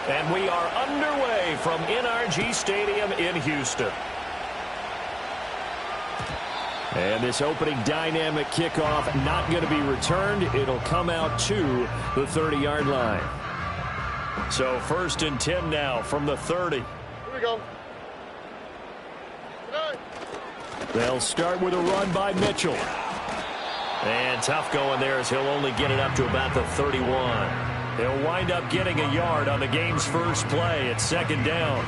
And we are underway from NRG Stadium in Houston. And this opening dynamic kickoff not going to be returned. It'll come out to the 30-yard line. So 1st and 10 now from the 30. Here we go. They'll start with a run by Mitchell. And tough going there as he'll only get it up to about the 31. He'll wind up getting a yard on the game's first play at 2nd down.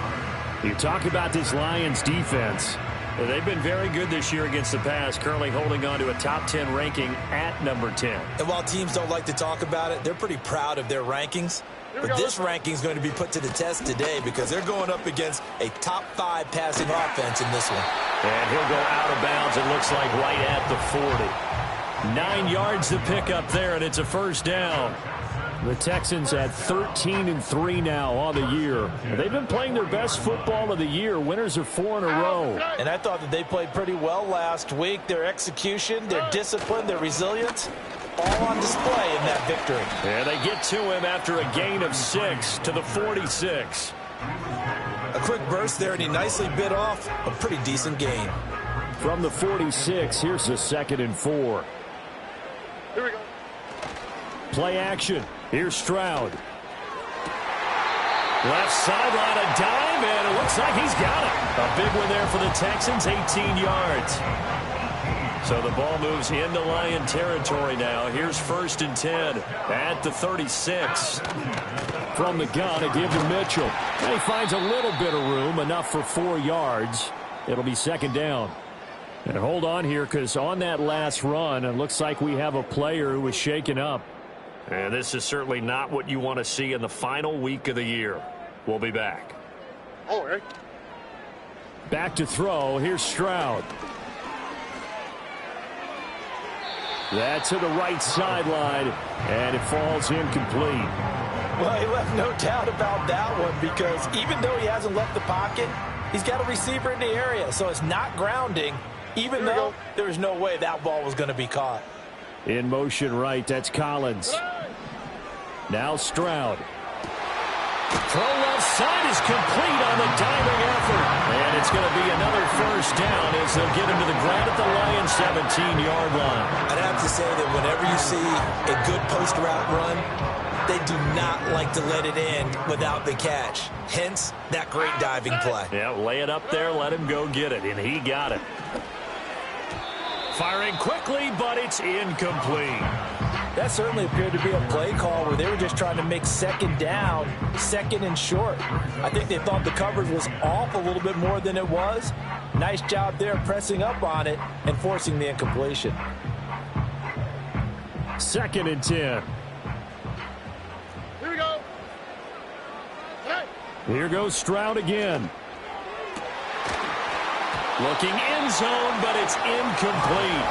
You talk about this Lions defense. They've been very good this year against the pass, currently holding on to a top 10 ranking at number 10. And while teams don't like to talk about it, they're pretty proud of their rankings. But this ranking is going to be put to the test today because they're going up against a top 5 passing offense in this one. And he'll go out of bounds, it looks like, right at the 40. 9 yards to pick up there, and it's a 1st down. The Texans at 13-3 now on the year. They've been playing their best football of the year. Winners of 4 in a row. And I thought that they played pretty well last week. Their execution, their discipline, their resilience, all on display in that victory. And they get to him after a gain of 6 to the 46. A quick burst there, and he nicely bit off a pretty decent gain. From the 46, here's a 2nd and 4. Here we go. Play action. Here's Stroud. Left sideline, a dive, and it looks like he's got it. A big one there for the Texans, 18 yards. So the ball moves into Lion territory now. Here's 1st and 10 at the 36. From the gun, a give to Mitchell. And he finds a little bit of room, enough for 4 yards. It'll be 2nd down. And hold on here, because on that last run, it looks like we have a player who was shaken up. And this is certainly not what you want to see in the final week of the year. We'll be back. All right. Back to throw. Here's Stroud. That's to the right sideline, and it falls incomplete. Well, he left no doubt about that one because even though he hasn't left the pocket, he's got a receiver in the area, so it's not grounding, even though there's no way that ball was going to be caught. In motion right, that's Collins. Now Stroud. Throw left side is complete on the diving effort. And it's going to be another 1st down as they'll get him to the ground at the Lions' 17-yard line. I'd have to say that whenever you see a good post route run, they do not like to let it end without the catch. Hence, that great diving play. Yeah, lay it up there, let him go get it, and he got it. Firing quickly, but it's incomplete. That certainly appeared to be a play call where they were just trying to make 2nd down, 2nd and short. I think they thought the coverage was off a little bit more than it was. Nice job there pressing up on it and forcing the incompletion. 2nd and 10. Here we go. Here goes Stroud again. Looking end zone, but it's incomplete.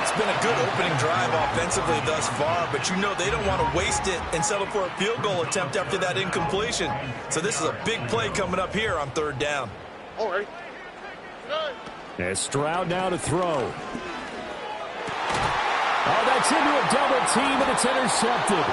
It's been a good opening drive offensively thus far, but you know they don't want to waste it and settle for a field goal attempt after that incompletion. So this is a big play coming up here on 3rd down. All right. As Stroud now to throw. Oh, that's into a double team, and it's intercepted.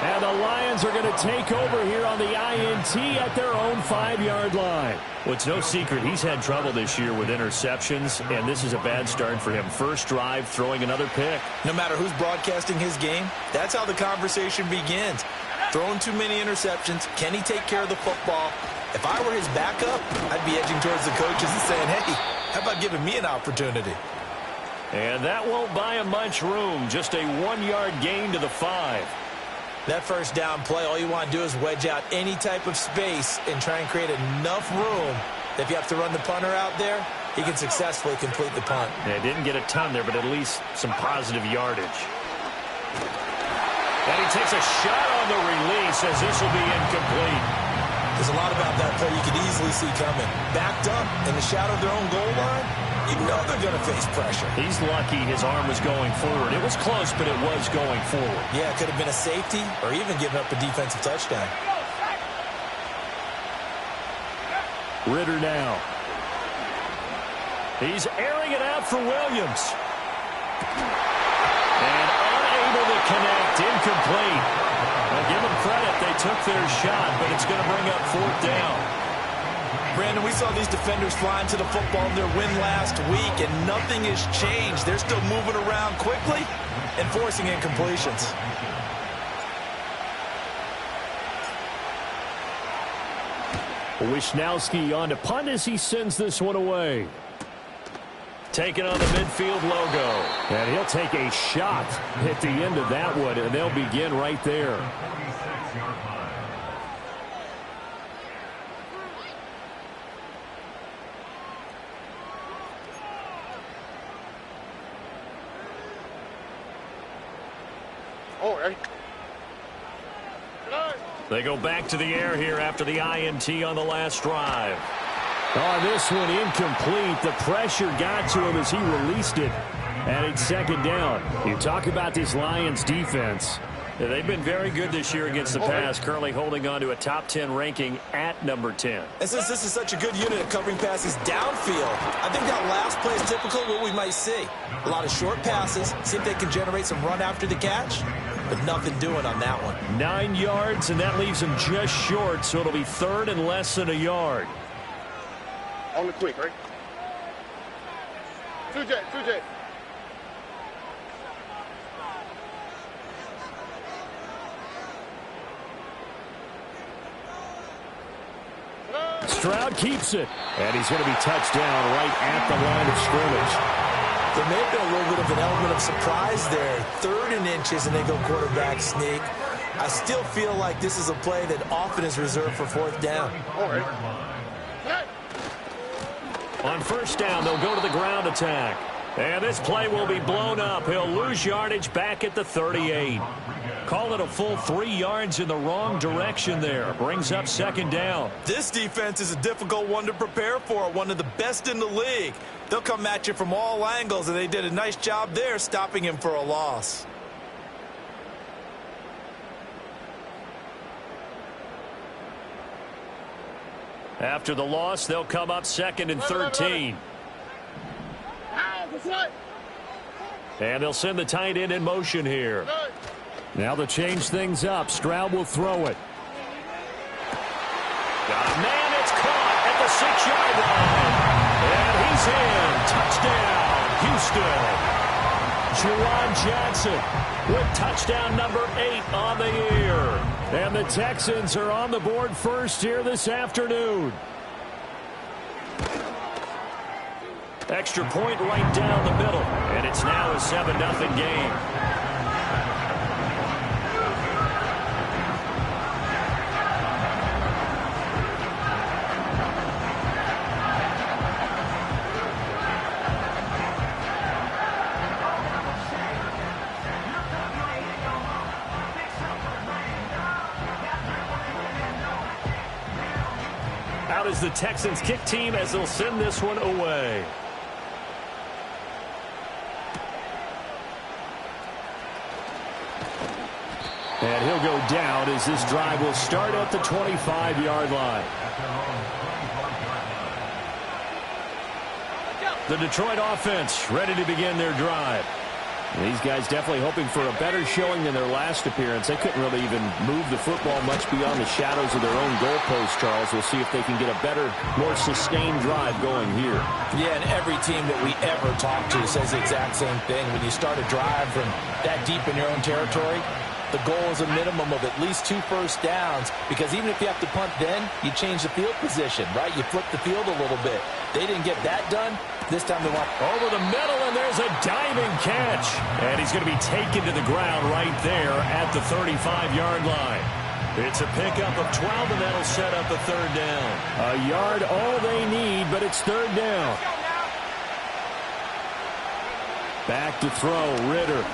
And the Lions are going to take over here on the INT at their own 5-yard line. Well, it's no secret he's had trouble this year with interceptions, and this is a bad start for him. First drive, throwing another pick. No matter who's broadcasting his game, that's how the conversation begins. Throwing too many interceptions. Can he take care of the football? If I were his backup, I'd be edging towards the coaches and saying, hey, how about giving me an opportunity? And that won't buy him much room. Just a 1-yard gain to the 5. That 1st down play, all you want to do is wedge out any type of space and try and create enough room that if you have to run the punter out there, he can successfully complete the punt. Yeah, didn't get a ton there, but at least some positive yardage. And he takes a shot on the release as this will be incomplete. There's a lot about that play you could easily see coming. Backed up in the shadow of their own goal line, you know they're going to face pressure. He's lucky his arm was going forward. It was close, but it was going forward. Yeah, it could have been a safety or even giving up a defensive touchdown. Ritter now. He's airing it out for Williams. And unable to connect, incomplete. give them credit. They took their shot, but it's going to bring up 4th down. Brandon, we saw these defenders flying to the football in their win last week, and nothing has changed. They're still moving around quickly and forcing incompletions. Wisnowski on to punt as he sends this one away. Taking on the midfield logo. And he'll take a shot at the end of that one, and they'll begin right there. All right. They go back to the air here after the INT on the last drive. On this one, incomplete. The pressure got to him as he released it. And it's 2nd down. You talk about this Lions defense. They've been very good this year against the pass, currently holding on to a top 10 ranking at number 10. And since this is such a good unit at covering passes downfield, I think that last play is typical of what we might see. A lot of short passes, see if they can generate some run after the catch, but nothing doing on that one. 9 yards, and that leaves him just short, so it'll be 3rd and less than a yard. On the quick, right? 2 jet, 2 jet. Stroud keeps it, and he's going to be touched down right at the line of scrimmage. There may have been a little bit of an element of surprise there. 3rd and inches, and they go quarterback sneak. I still feel like this is a play that often is reserved for 4th down. All right. On 1st down, they'll go to the ground attack. And this play will be blown up. He'll lose yardage back at the 38. Call it a full 3 yards in the wrong direction there. Brings up 2nd down. This defense is a difficult one to prepare for, one of the best in the league. They'll come at you from all angles, and they did a nice job there stopping him for a loss. After the loss, they'll come up 2nd and 13. And they'll send the tight end in motion here. Now they'll change things up. Stroud will throw it. Got a man. It's caught at the 6-yard line. And he's in. Touchdown, Houston. Juwan Johnson with touchdown number 8 on the year. And the Texans are on the board first here this afternoon. Extra point right down the middle. And it's now a 7-0 game. Out is the Texans kick team as they'll send this one away. And he'll go down as this drive will start at the 25-yard line. The Detroit offense ready to begin their drive. These guys definitely hoping for a better showing than their last appearance. They couldn't really even move the football much beyond the shadows of their own goalpost, Charles. We'll see if they can get a better, more sustained drive going here. Yeah, and every team that we ever talk to says the exact same thing. When you start a drive from that deep in your own territory, the goal is a minimum of at least 2 first downs, because even if you have to punt then, you change the field position, right? You flip the field a little bit. They didn't get that done. This time they want over the middle, and there's a diving catch. And he's going to be taken to the ground right there at the 35-yard line. It's a pickup of 12, and that'll set up a 3rd down. A yard all they need, but it's 3rd down. Back to throw, Ritter.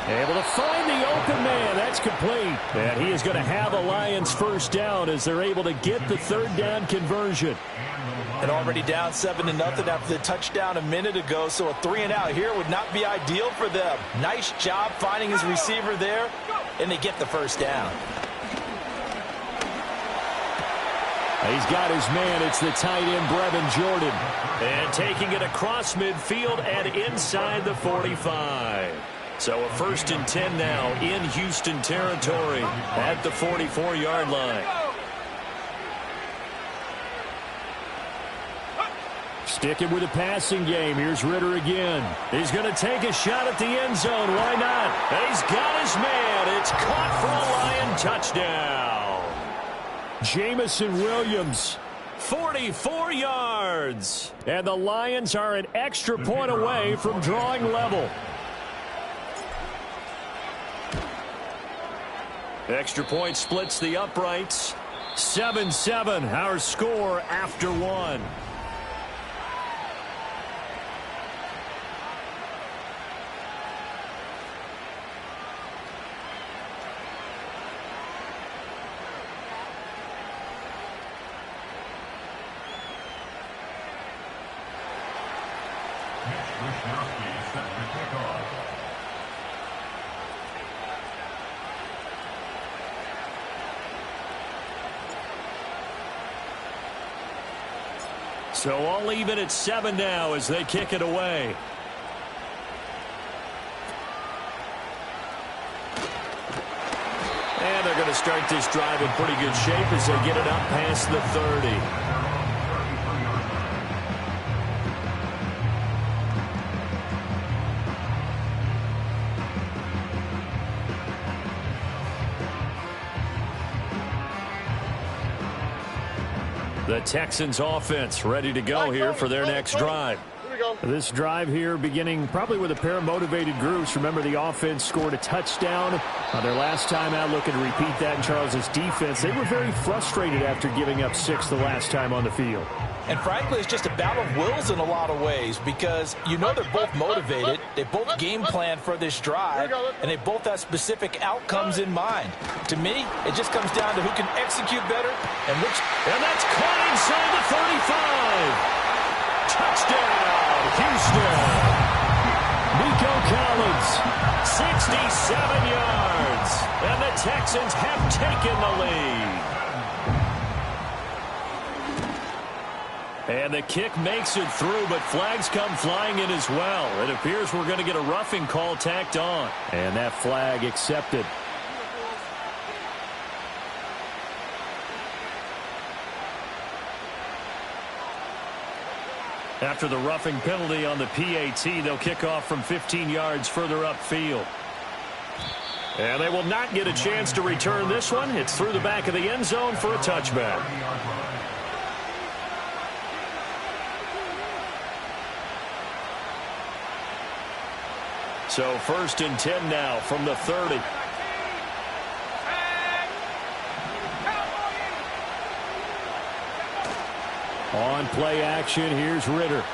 Able to find the open man. That's complete. And he is going to have a Lions 1st down as they're able to get the 3rd down conversion. And already down 7-0 after the touchdown a minute ago, so a 3-and-out here would not be ideal for them. Nice job finding his receiver there, and they get the 1st down. He's got his man. It's the tight end, Brevin Jordan. And taking it across midfield and inside the 45. So a 1st and 10 now in Houston territory at the 44-yard line. Sticking with the passing game. Here's Ritter again. He's going to take a shot at the end zone. Why not? He's got his man. It's caught for a Lion touchdown. Jamison Williams. 44 yards. And the Lions are an extra point away from drawing level. Extra point splits the uprights. 7-7, our score after one. So all even at 7 now as they kick it away. And they're going to start this drive in pretty good shape as they get it up past the 30. The Texans offense ready to go here for their next drive. This drive here beginning probably with a pair of motivated groups. Remember, the offense scored a touchdown their last time out, looking to repeat that in Charles's defense. They were very frustrated after giving up 6 the last time on the field. And frankly, it's just a battle of wills in a lot of ways because you know they're both motivated. They both game plan for this drive, and they both have specific outcomes in mind. To me, it just comes down to who can execute better and which. And that's caught inside the 35. Touchdown, Houston. Nico Collins. 67 yards. And the Texans have taken the lead. And the kick makes it through, but flags come flying in as well. It appears we're going to get a roughing call tacked on. And that flag accepted. After the roughing penalty on the PAT, they'll kick off from 15 yards further upfield. And they will not get a chance to return this one. It's through the back of the end zone for a touchback. So 1st and 10 now from the 30. On play action, here's Ritter.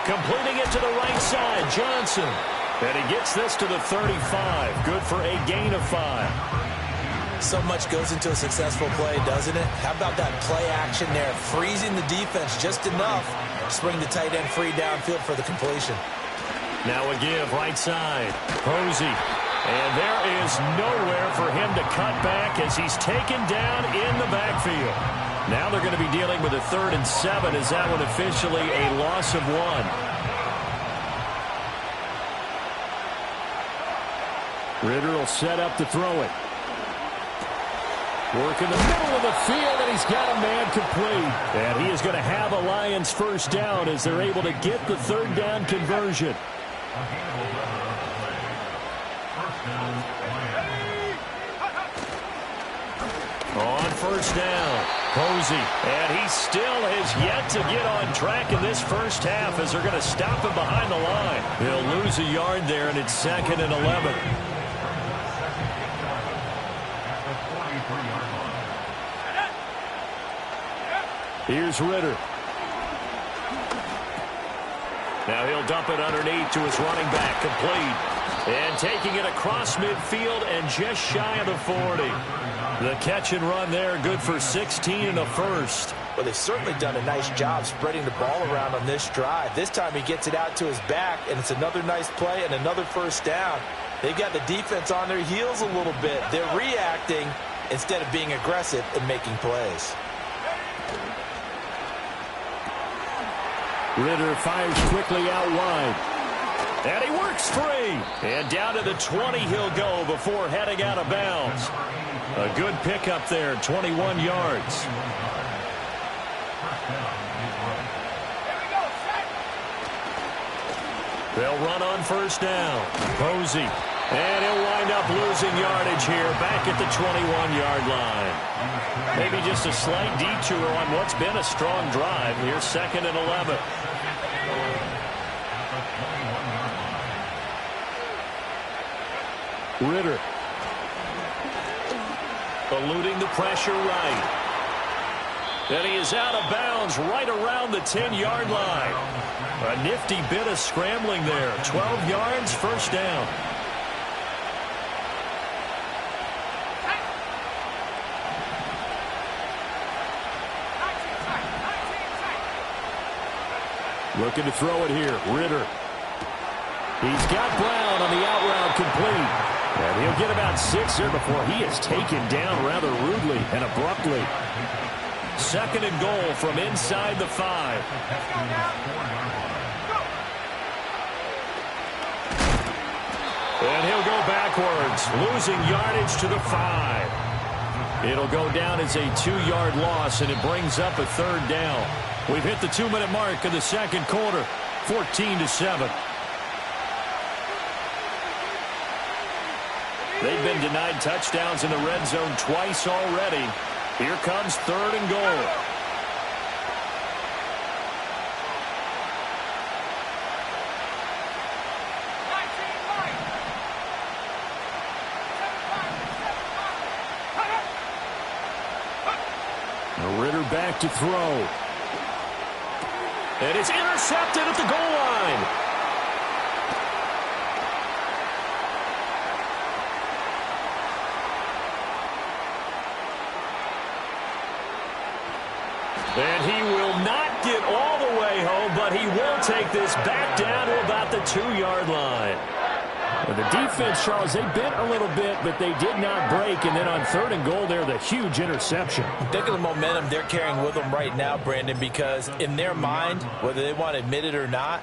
Completing it to the right side, Johnson. And he gets this to the 35. Good for a gain of 5. So much goes into a successful play, doesn't it? How about that play action there, freezing the defense just enough to bring the tight end free downfield for the completion. Now a give right side. Posey. And there is nowhere for him to cut back as he's taken down in the backfield. Now they're going to be dealing with a 3rd and 7. Is that one officially a loss of 1? Ritter will set up to throw it. Work in the middle of the field, and he's got a man complete. And he is going to have a Lions first down as they're able to get the 3rd down conversion. On 1st down, Posey. And he still has yet to get on track in this first half as they're going to stop him behind the line. He'll lose a yard there, and it's 2nd and 11. Here's Ritter. Now he'll dump it underneath to his running back, complete. And taking it across midfield and just shy of the 40. The catch and run there, good for 16 and a first. Well, they've certainly done a nice job spreading the ball around on this drive. This time he gets it out to his back, and it's another nice play and another first down. They've got the defense on their heels a little bit. They're reacting instead of being aggressive and making plays. Ritter fires quickly out wide. And he works free. And down to the 20 he'll go before heading out of bounds. A good pickup there, 21 yards. They'll run on first down. Posey. And he'll wind up losing yardage here back at the 21-yard line. Maybe just a slight detour on what's been a strong drive. Here's 2nd and 11. Ritter. Eluding the pressure right. And he is out of bounds right around the 10-yard line. A nifty bit of scrambling there. 12 yards, first down. Looking to throw it here. Ritter. He's got Brown on the out route complete. And he'll get about 6 here before he is taken down rather rudely and abruptly. 2nd and goal from inside the 5. And he'll go backwards, losing yardage to the 5. It'll go down as a 2-yard loss, and it brings up a 3rd down. We've hit the 2-minute mark in the 2nd quarter, 14-7. They've been denied touchdowns in the red zone twice already. Here comes 3rd and goal. Ritter back to throw. And it's intercepted at the goal line. And he will not get all the way home, but he will take this back down to about the 2-yard line. Well, the defense, Charles, they bent a little bit, but they did not break. And then on 3rd and goal there, the huge interception. Think of the momentum they're carrying with them right now, Brandon, because in their mind, whether they want to admit it or not,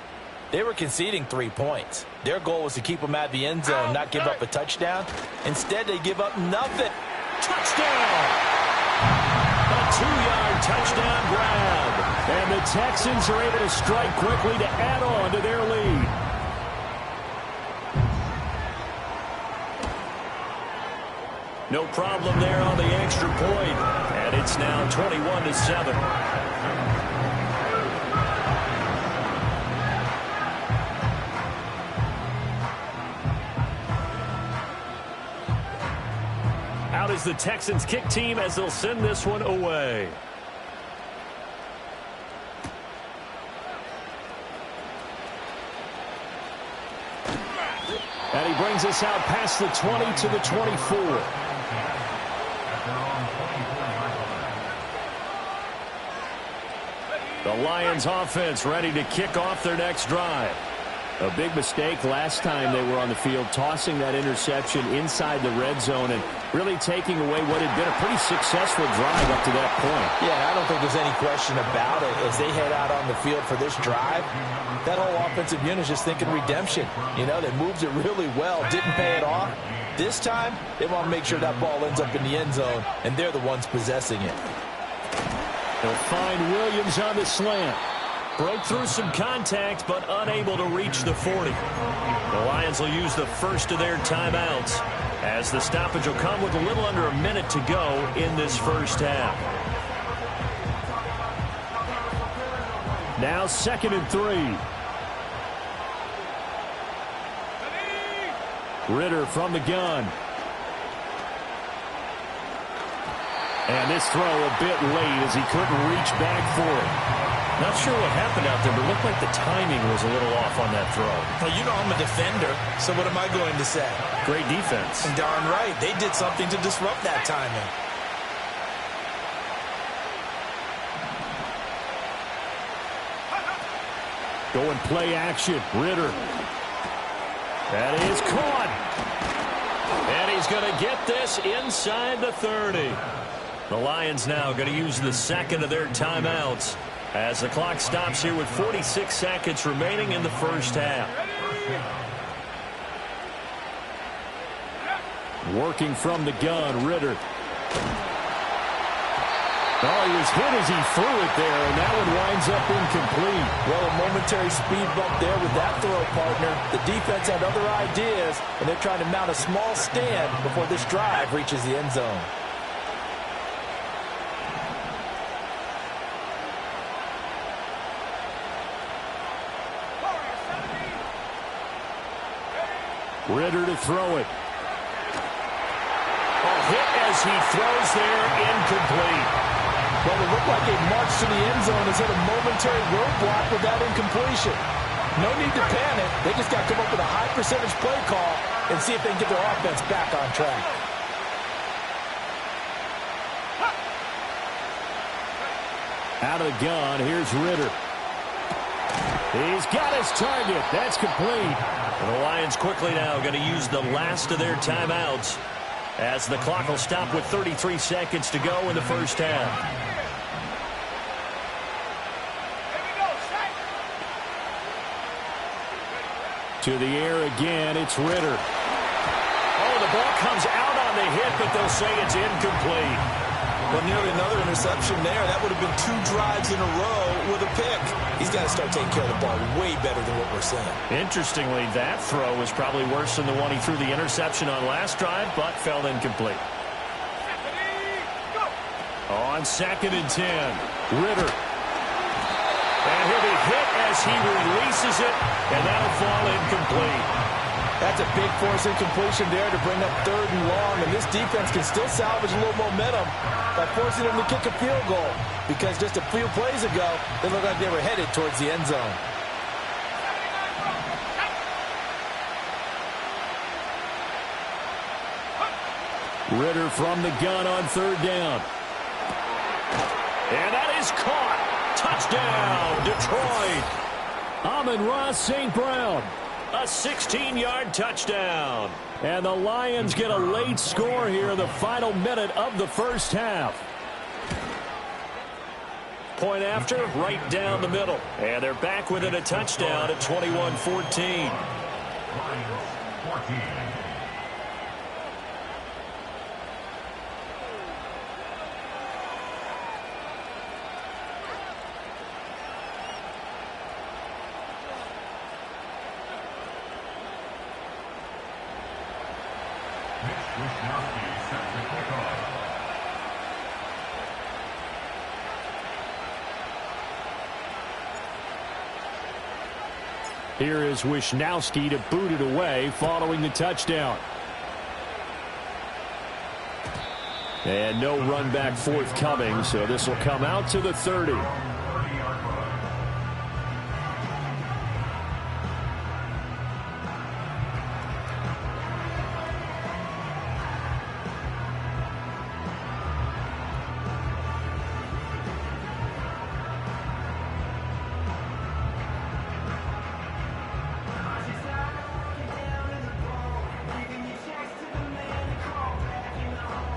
they were conceding 3 points. Their goal was to keep them out of the end zone, not give up a touchdown. Instead, they give up nothing. Touchdown! A 2-yard touchdown grab. And the Texans are able to strike quickly to add on to their lead. No problem there on the extra point. And it's now 21-7. Out is the Texans kick team as they'll send this one away. And he brings us out past the 20 to the 24. The Lions offense ready to kick off their next drive. A big mistake last time they were on the field, tossing that interception inside the red zone and really taking away what had been a pretty successful drive up to that point. Yeah, I don't think there's any question about it. As they head out on the field for this drive, that whole offensive unit is just thinking redemption. You know, they moved it really well, didn't pay it off. This time, they want to make sure that ball ends up in the end zone, and they're the ones possessing it. They'll find Williams on the slant. Broke through some contact, but unable to reach the 40. The Lions will use the first of their timeouts, as the stoppage will come with a little under a minute to go in this first half. Now 2nd and 3. Ritter from the gun. And this throw a bit late as he couldn't reach back for it. Not sure what happened out there, but it looked like the timing was a little off on that throw. Well, you know I'm a defender, so what am I going to say? Great defense. Darn right. They did something to disrupt that timing. Going play action. Ritter. That is caught. And he's going to get this inside the 30. The Lions now going to use the 2nd of their timeouts as the clock stops here with 46 seconds remaining in the first half. Working from the gun, Ritter. Oh, he was hit as he threw it there, and that one winds up incomplete. Well, a momentary speed bump there with that throw, partner. The defense had other ideas, and they're trying to mount a small stand before this drive reaches the end zone. Ritter to throw it. Hit as he throws there, incomplete. Well, it looked like a march to the end zone has hit a momentary roadblock with that incompletion. No need to panic. They just got to come up with a high percentage play call and see if they can get their offense back on track. Out of the gun, here's Ritter. He's got his target. That's complete. And the Lions quickly now going to use the last of their timeouts, as the clock will stop with 33 seconds to go in the first half. To the air again, it's Ritter. Oh, the ball comes out on the hit, but they'll say it's incomplete. Well, nearly another interception there. That would have been 2 drives in a row with a pick. He's got to start taking care of the ball way better than what we're seeing. Interestingly, that throw was probably worse than the one he threw the interception on last drive, but fell incomplete. On 2nd and 10, Ritter. And he'll be hit as he releases it, and that'll fall incomplete. That's a big force incompletion there to bring up 3rd and long, and this defense can still salvage a little momentum by forcing them to kick a field goal, because just a few plays ago, they looked like they were headed towards the end zone. Ritter from the gun on 3rd down. And that is caught. Touchdown, Detroit. Amon-Ra St. Brown. A 16-yard touchdown. And the Lions get a late score here in the final minute of the first half. Point after, right down the middle. And they're back within a touchdown at 21-14. Here is Wisnowski to boot it away following the touchdown. And no run back forthcoming, so this will come out to the 30.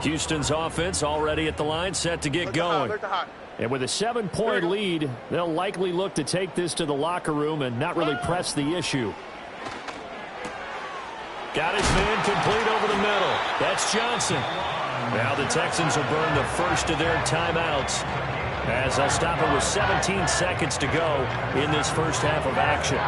Houston's offense already at the line, set to get going. And with a 7-point lead, they'll likely look to take this to the locker room and not really press the issue. Got his man complete over the middle. That's Johnson. Now the Texans will burn the first of their timeouts, as they'll stop it with 17 seconds to go in this first half of action.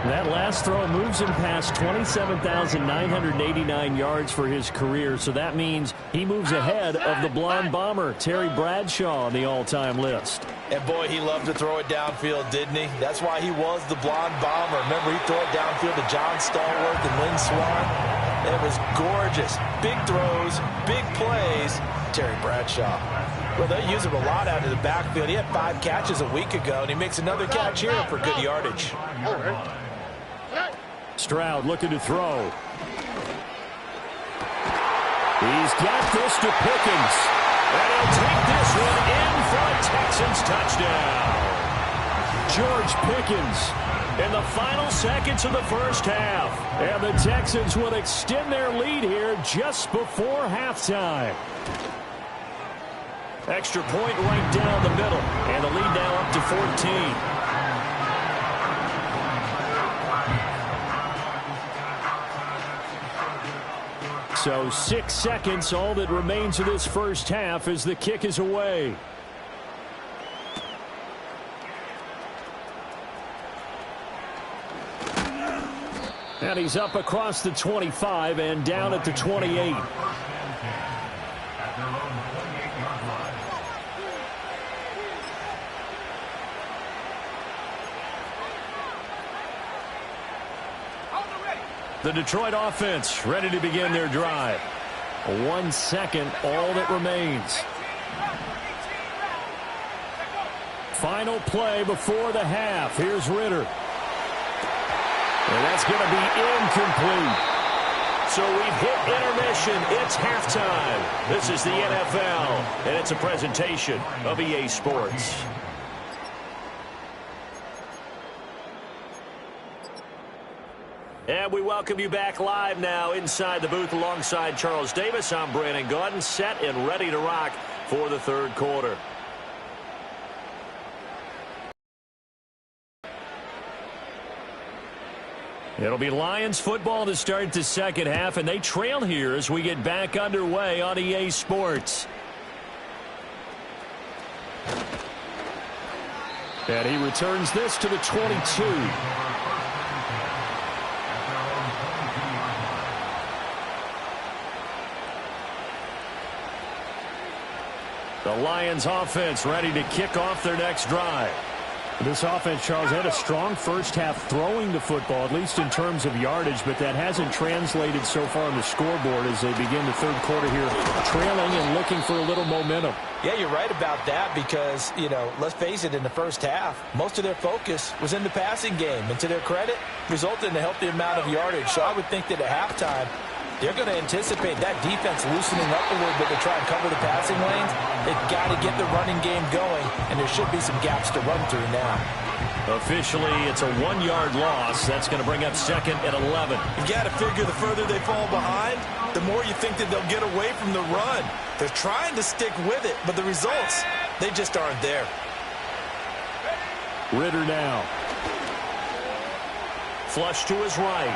That last throw moves him past 27,989 yards for his career, so that means he moves ahead of the blonde bomber, Terry Bradshaw, on the all-time list. And boy, he loved to throw it downfield, didn't he? That's why he was the blonde bomber. Remember, he threw it downfield to John Stallworth and Lynn Swann? It was gorgeous. Big throws, big plays. Terry Bradshaw. Well, they use him a lot out of the backfield. He had 5 catches a week ago, and he makes another catch here for good yardage. Stroud looking to throw. He's got this to Pickens. And he'll take this one in for a Texans touchdown. George Pickens In the final seconds of the first half. And the Texans will extend their lead here just before halftime. Extra point right down the middle. And the lead now up to 14. So 6 seconds, all that remains of this first half as the kick is away. And he's up across the 25 and down at the 28. The Detroit offense ready to begin their drive. 1 second, all that remains. Final play before the half. Here's Ritter. And that's going to be incomplete. So we've hit intermission. It's halftime. This is the NFL, and it's a presentation of EA Sports. And we welcome you back live now inside the booth alongside Charles Davis. I'm Brandon Gaudin, set and ready to rock for the third quarter. It'll be Lions football to start the second half, and they trail here as we get back underway on EA Sports. And he returns this to the 22. The Lions offense ready to kick off their next drive. This offense, Charles, had a strong first half throwing the football, at least in terms of yardage, but that hasn't translated so far on the scoreboard as they begin the third quarter here, trailing and looking for a little momentum. Yeah, you're right about that because, let's face it, in the first half, most of their focus was in the passing game. And to their credit, resulted in a healthy amount of yardage. So I would think that at halftime, they're going to anticipate that defense loosening up a little bit to try and cover the passing lanes. They've got to get the running game going, and there should be some gaps to run through now. Officially, it's a 1-yard loss. That's going to bring up second and 11. You've got to figure the further they fall behind, the more you think that they'll get away from the run. They're trying to stick with it, but the results, they just aren't there. Ritter now. Flush to his right.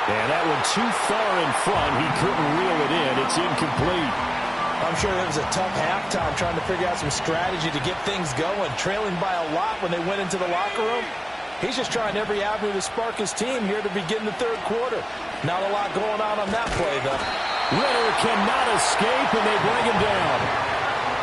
And that one too far in front. He couldn't reel it in. It's incomplete. I'm sure it was a tough halftime trying to figure out some strategy to get things going. Trailing by a lot when they went into the locker room. He's just trying every avenue to spark his team here to begin the third quarter. Not a lot going on that play, though. Ritter cannot escape, and they bring him down.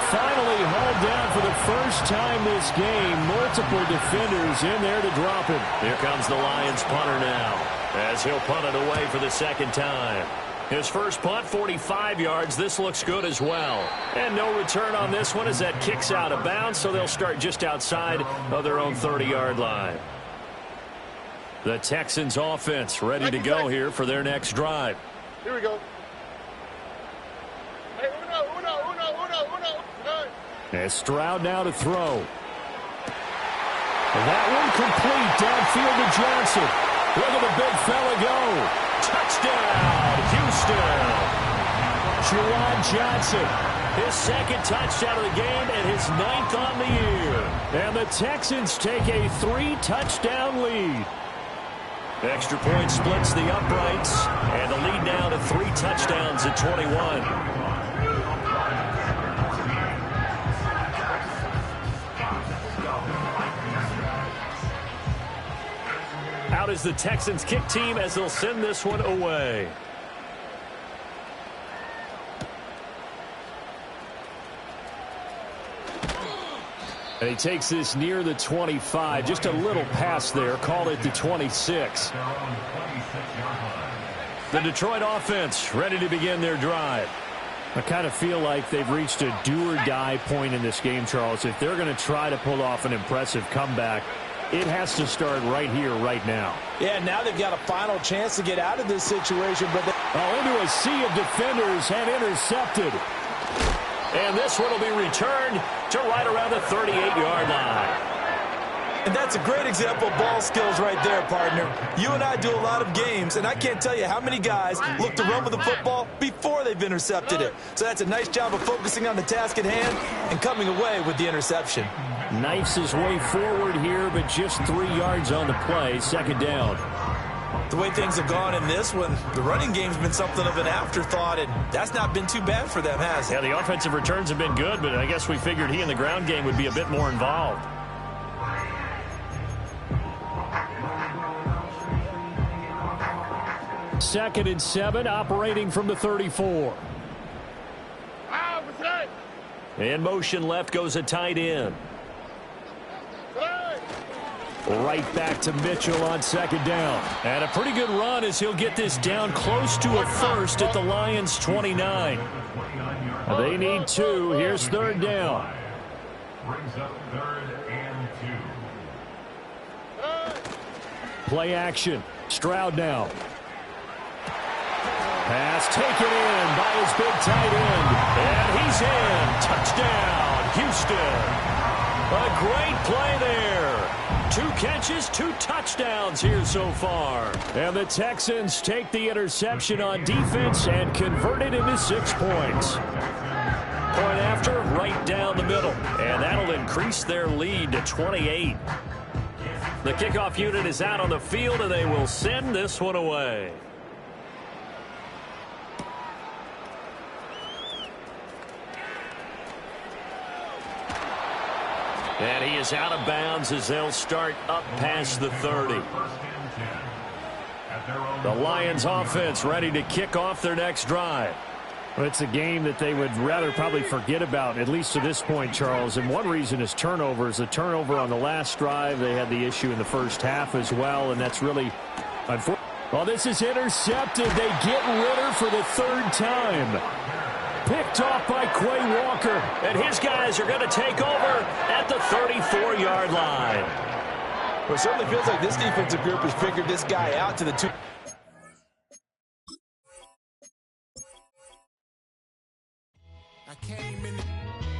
Finally hauled down for the first time this game. Multiple defenders in there to drop him. Here comes the Lions punter now, as he'll punt it away for the second time. His first punt, 45 yards. This looks good as well. And no return on this one as that kicks out of bounds, so they'll start just outside of their own 30-yard line. The Texans offense ready to go here for their next drive. Here we go. Hey, uno. As Stroud now to throw. And that one complete downfield to Johnson. Look at the big fella go. Touchdown, Houston. Juwan Johnson. His second touchdown of the game and his 9th on the year. And the Texans take a 3-touchdown lead. Extra point splits the uprights, and the lead now to 3 touchdowns at 21. Out is the Texans kick team as they'll send this one away. And he takes this near the 25. Just a little pass there. Call it the 26. The Detroit offense ready to begin their drive. I kind of feel like they've reached a do-or-die point in this game, Charles. If they're going to try to pull off an impressive comeback, it has to start right here, right now. Yeah, now they've got a final chance to get out of this situation. But into a sea of defenders and intercepted. And this one will be returned to right around the 38-yard line. And that's a great example of ball skills right there, partner. You and I do a lot of games, and I can't tell you how many guys look to run with the football before they've intercepted it. So that's a nice job of focusing on the task at hand and coming away with the interception. Knifes his way forward here, but just 3 yards on the play. Second down. The way things have gone in this one, the running game's been something of an afterthought, and that's not been too bad for them, has it? Yeah, the offensive returns have been good, but I guess we figured he in the ground game would be a bit more involved. Second and 7, operating from the 34. In motion left goes a tight end. Right back to Mitchell on second down. And a pretty good run as he'll get this down close to a first at the Lions' 29. They need 2. Here's third down. Brings up 3rd and 2. Play action. Stroud now. Pass taken in by his big tight end. And he's in. Touchdown, Houston. A great play there. 2 catches, 2 touchdowns here so far. And the Texans take the interception on defense and convert it into 6 points. Point after, right down the middle. And that'll increase their lead to 28. The kickoff unit is out on the field, and they will send this one away. And he is out of bounds as they'll start up past the 30. The Lions offense ready to kick off their next drive. Well, it's a game that they would rather probably forget about, at least to this point, Charles. And one reason is turnovers. A turnover on the last drive. They had the issue in the first half as well, and that's really unfortunate. Well, this is intercepted. They get Ritter for the 3rd time. Picked off by Quay Walker. And his guys are going to take over at the 34-yard line. Well, it certainly feels like this defensive group has figured this guy out to the 2. I came in the